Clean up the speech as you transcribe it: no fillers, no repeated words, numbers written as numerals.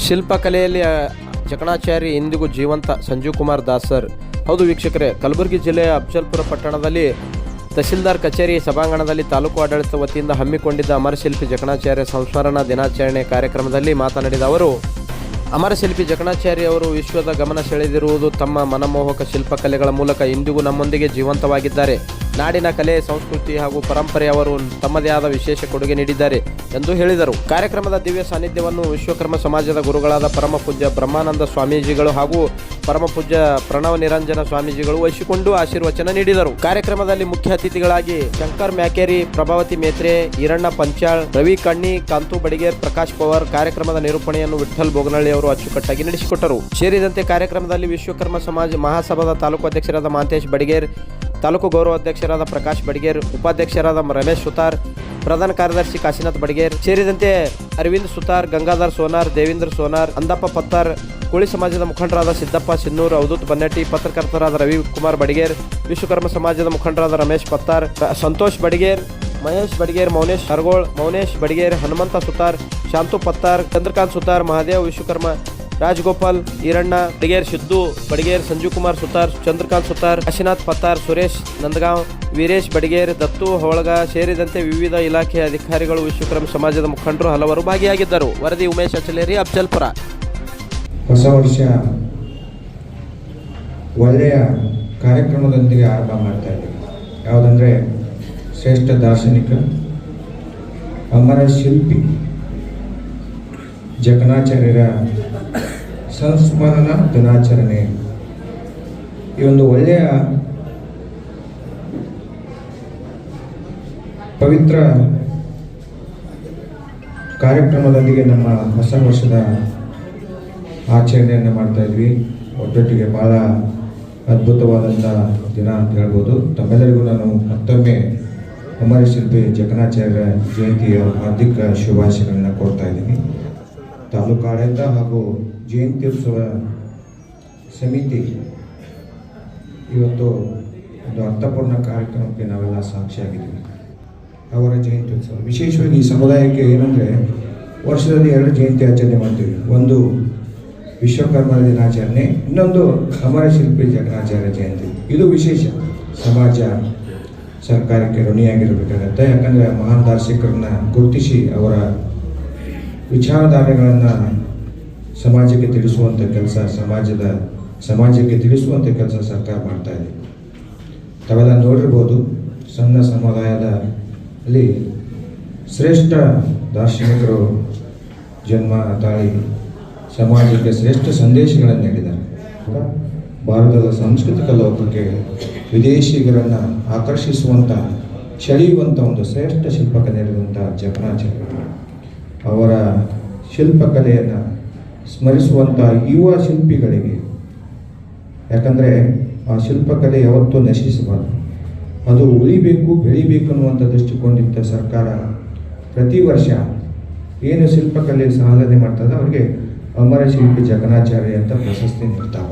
ಶಿಲ್ಪಕಲೆಯಲ್ಲಿ ಜಕಣಾಚಾರಿ ಇಂದಿಗೂ ಜೀವಂತ. ಸಂಜೀವ್ ಕುಮಾರ್ ದಾಸರ್. ಹೌದು ವೀಕ್ಷಕರೇ, ಕಲಬುರಗಿ ಜಿಲ್ಲೆಯ ಅಫಜಲ್ಪುರ ಪಟ್ಟಣದಲ್ಲಿ ತಹಸೀಲ್ದಾರ್ ಕಚೇರಿ ಸಭಾಂಗಣದಲ್ಲಿ ತಾಲೂಕು ಆಡಳಿತ ವತಿಯಿಂದ ಹಮ್ಮಿಕೊಂಡಿದ್ದ ಅಮರಶಿಲ್ಪಿ ಜಕಣಾಚಾರ್ಯ ಸಂಸ್ಮರಣಾ ದಿನಾಚರಣೆ ಕಾರ್ಯಕ್ರಮದಲ್ಲಿ ಮಾತನಾಡಿದ ಅವರು, ಅಮರಶಿಲ್ಪಿ ಜಕಣಾಚಾರ್ಯ ಅವರು ವಿಶ್ವದ ಗಮನ ಸೆಳೆದಿರುವುದು ತಮ್ಮ ಮನಮೋಹಕ ಶಿಲ್ಪಕಲೆಗಳ ಮೂಲಕ ಇಂದಿಗೂ ನಮ್ಮೊಂದಿಗೆ ಜೀವಂತವಾಗಿದ್ದಾರೆ. ನಾಡಿನ ಕಲೆ, ಸಂಸ್ಕೃತಿ ಹಾಗೂ ಪರಂಪರೆ ಅವರು ತಮ್ಮದೇ ಆದ ವಿಶೇಷ ಕೊಡುಗೆ ನೀಡಿದ್ದಾರೆ ಎಂದು ಹೇಳಿದರು. ಕಾರ್ಯಕ್ರಮದ ದಿವ್ಯ ಸಾನ್ನಿಧ್ಯವನ್ನು ವಿಶ್ವಕರ್ಮ ಸಮಾಜದ ಗುರುಗಳಾದ ಪರಮ ಪೂಜ್ಯ ಬ್ರಹ್ಮಾನಂದ ಸ್ವಾಮೀಜಿಗಳು ಹಾಗೂ ಪರಮ ಪೂಜ್ಯ ಪ್ರಣವ ನಿರಂಜನ ಸ್ವಾಮೀಜಿಗಳು ವಹಿಸಿಕೊಂಡು ಆಶೀರ್ವಚನ ನೀಡಿದರು. ಕಾರ್ಯಕ್ರಮದಲ್ಲಿ ಮುಖ್ಯ ಅತಿಥಿಗಳಾಗಿ ಶಂಕರ್ ಮ್ಯಾಕೇರಿ, ಪ್ರಭಾವತಿ ಮೇತ್ರೆ, ಈರಣ್ಣ ಪಂಚಾಳ್, ರವಿ ಕಣ್ಣಿ, ಕಾಂತು ಬಡಿಗೇರ್, ಪ್ರಕಾಶ್ ಪವಾರ್ ಕಾರ್ಯಕ್ರಮದ ನಿರೂಪಣೆಯನ್ನು ವಿಠ್ಠಲ್ ಬೋಗನಹಳ್ಳಿ ಅವರು ಅಚ್ಚುಕಟ್ಟಾಗಿ ನಡೆಸಿಕೊಟ್ಟರು. ಸೇರಿದಂತೆ ಕಾರ್ಯಕ್ರಮದಲ್ಲಿ ವಿಶ್ವಕರ್ಮ ಸಮಾಜ ಮಹಾಸಭಾದ ತಾಲೂಕು ಅಧ್ಯಕ್ಷರಾದ ಮಹಾಂತೇಶ್ ಬಡಿಗೇರ್, ತಾಲೂಕು ಗೌರವ ಅಧ್ಯಕ್ಷರಾದ ಪ್ರಕಾಶ್ ಬಡಿಗೇರ್, ಉಪಾಧ್ಯಕ್ಷರಾದ ರಮೇಶ್ ಸುತಾರ್, ಪ್ರಧಾನ ಕಾರ್ಯದರ್ಶಿ ಕಾಶಿನಾಥ್ ಬಡಿಗೇರ್ ಸೇರಿದಂತೆ ಅರವಿಂದ್ ಸುತಾರ್, ಗಂಗಾಧರ್ ಸೋನಾರ್, ದೇವೇಂದ್ರ ಸೋನಾರ್, ಅಂದಪ್ಪ ಪತ್ತಾರ್, ಕೋಳಿ ಸಮಾಜದ ಮುಖಂಡರಾದ ಸಿದ್ದಪ್ಪ ಸಿನ್ನೂರ್, ಅವಧೂತ್ ಬನ್ನಟ್ಟಿ, ಪತ್ರಕರ್ತರಾದ ರವಿಕುಮಾರ್ ಬಡಿಗೇರ್, ವಿಶ್ವಕರ್ಮ ಸಮಾಜದ ಮುಖಂಡರಾದ ರಮೇಶ್ ಪತ್ತಾರ್, ಸಂತೋಷ್ ಬಡಿಗೇರ್, ಮಹೇಶ್ ಬಡಿಗೇರ್, ಮೌನೇಶ್ ಹರಗೋಳ್, ಮೌನೇಶ್ ಬಡಿಗೇರ್, ಹನುಮಂತ ಸುತಾರ್, ಶಾಂತು ಪತ್ತಾರ್, ಚಂದ್ರಕಾಂತ್ ಸುತಾರ್, ಮಹಾದೇವ್ ವಿಶ್ವಕರ್ಮ, ರಾಜಗೋಪಾಲ್, ಈರಣ್ಣ ಬಡಿಗೇರ್, ಸಿದ್ದು ಬಡಿಗೇರ್, ಸಂಜೀವ್ ಕುಮಾರ್ ಸುತಾರ್, ಚಂದ್ರಕಾಂತ್ ಸುತಾರ್, ಕಾಶಿನಾಥ್ ಪತ್ತಾರ್, ಸುರೇಶ್ ನಂದಗಾಂವ್, ವೀರೇಶ್ ಬಡಿಗೇರ್, ದತ್ತು ಹೊಳಗ ಸೇರಿದಂತೆ ವಿವಿಧ ಇಲಾಖೆಯ ಅಧಿಕಾರಿಗಳು, ವಿಶ್ವಕರ್ಮ ಸಮಾಜದ ಮುಖಂಡರು ಹಲವರು ಭಾಗಿಯಾಗಿದ್ದರು. ವರದಿ ಉಮೇಶ್ ಅಚಲೇರಿ, ಅಫಜಲ್ಪುರ. ಹೊಸ ವರ್ಷ ಒಳ್ಳೆಯ ಕಾರ್ಯಕ್ರಮದೊಂದಿಗೆ ಆರಂಭ ಮಾಡ್ತಾ ಇದ್ದೀವಿ. ಯಾವುದಂದರೆ ಶ್ರೇಷ್ಠ ದಾರ್ಶನಿಕ, ಅಮರ ಶಿಲ್ಪಿ ಜಕಣಾಚಾರ್ಯರ ಸಂಸ್ಮರಣಾ ದಿನಾಚರಣೆ. ಈ ಒಂದು ಒಳ್ಳೆಯ ಪವಿತ್ರ ಕಾರ್ಯಕ್ರಮದೊಂದಿಗೆ ನಮ್ಮ ಹೊಸ ವರ್ಷದ ಆಚರಣೆಯನ್ನು ಮಾಡ್ತಾ ಇದ್ವಿ. ಒಟ್ಟೊಟ್ಟಿಗೆ ಭಾಳ ಅದ್ಭುತವಾದಂಥ ದಿನ ಅಂತ ಹೇಳ್ಬೋದು. ತಮ್ಮೆಲ್ಲರಿಗೂ ನಾನು ಮತ್ತೊಮ್ಮೆ ಅಮರ ಶಿಲ್ಪಿ ಜಕಣಾಚಾರ್ಯರ ಜಯಂತಿಯ ಹಾರ್ದಿಕ ಶುಭಾಶಯಗಳನ್ನು ಕೊಡ್ತಾ ಇದ್ದೀನಿ. ತಾಲೂಕು ಆಡಳಿತ ಹಾಗೂ ಜಯಂತ್ಯುತ್ಸವ ಸಮಿತಿ ಇವತ್ತು ಒಂದು ಅರ್ಥಪೂರ್ಣ ಕಾರ್ಯಕ್ರಮಕ್ಕೆ ನಾವೆಲ್ಲ ಸಾಕ್ಷಿಯಾಗಿದ್ದೀವಿ. ಅವರ ಜಯಂತ್ಯುತ್ಸವ ವಿಶೇಷವಾಗಿ ಈ ಸಮುದಾಯಕ್ಕೆ ಏನಂದರೆ ವರ್ಷದಲ್ಲಿ 2 ಜಯಂತಿ ಆಚರಣೆ ಮಾಡ್ತೀವಿ. ಒಂದು ವಿಶ್ವಕರ್ಮ ದಿನಾಚರಣೆ, ಇನ್ನೊಂದು ಅಮರ ಶಿಲ್ಪಿ ಜಕಣಾಚಾರ್ಯ ಜಯಂತಿ. ಇದು ವಿಶೇಷ. ಸಮಾಜ ಸರ್ಕಾರಕ್ಕೆ ಋಣಿಯಾಗಿರಬೇಕಾಗತ್ತೆ. ಯಾಕಂದರೆ ಮಹಾನ್ ದಾರ್ಶನಿಕರನ್ನ ಗುರುತಿಸಿ ಅವರ ವಿಚಾರಧಾರೆಗಳನ್ನು ಸಮಾಜಕ್ಕೆ ತಿಳಿಸುವಂಥ ಕೆಲಸ, ಸಮಾಜಕ್ಕೆ ತಿಳಿಸುವಂಥ ಕೆಲಸ ಸರ್ಕಾರ ಮಾಡ್ತಾ ಇದೆ. ತಾವೆಲ್ಲ ನೋಡಿರ್ಬೋದು, ಸಣ್ಣ ಸಮುದಾಯದಲ್ಲಿ ಶ್ರೇಷ್ಠ ದಾರ್ಶನಿಕರು ಜನ್ಮ ತಾಳಿ ಸಮಾಜಕ್ಕೆ ಶ್ರೇಷ್ಠ ಸಂದೇಶಗಳನ್ನು ನೀಡಿದ್ದಾರೆ. ಭಾರತದ ಸಾಂಸ್ಕೃತಿಕ ಲೋಕಕ್ಕೆ ವಿದೇಶಿಗರನ್ನು ಆಕರ್ಷಿಸುವಂಥ, ಸೆಳೆಯುವಂಥ ಒಂದು ಶ್ರೇಷ್ಠ ಶಿಲ್ಪಕಲೆ ನೀಡಿರುವಂಥ ಜಕಣಾಚಾರ್ಯ ಅವರ ಶಿಲ್ಪಕಲೆಯನ್ನು ಸ್ಮರಿಸುವಂಥ ಯುವ ಶಿಲ್ಪಿಗಳಿಗೆ, ಯಾಕಂದರೆ ಆ ಶಿಲ್ಪಕಲೆ ಯಾವತ್ತೂ ನಶಿಸಬಾರದು, ಅದು ಉಳಿಬೇಕು, ಬೆಳಿಬೇಕು ಅನ್ನುವಂಥ ದೃಷ್ಟಿಕೊಂಡಿದ್ದ ಸರ್ಕಾರ ಪ್ರತಿ ವರ್ಷ ಏನು ಶಿಲ್ಪಕಲೆ ಸಾಧನೆ ಮಾಡ್ತದೆ ಅವರಿಗೆ ಅಮರ ಶಿಲ್ಪಿ ಜಕಣಾಚಾರ್ಯ ಅಂತ ಪ್ರಶಸ್ತಿ ನೀಡ್ತಾರೆ.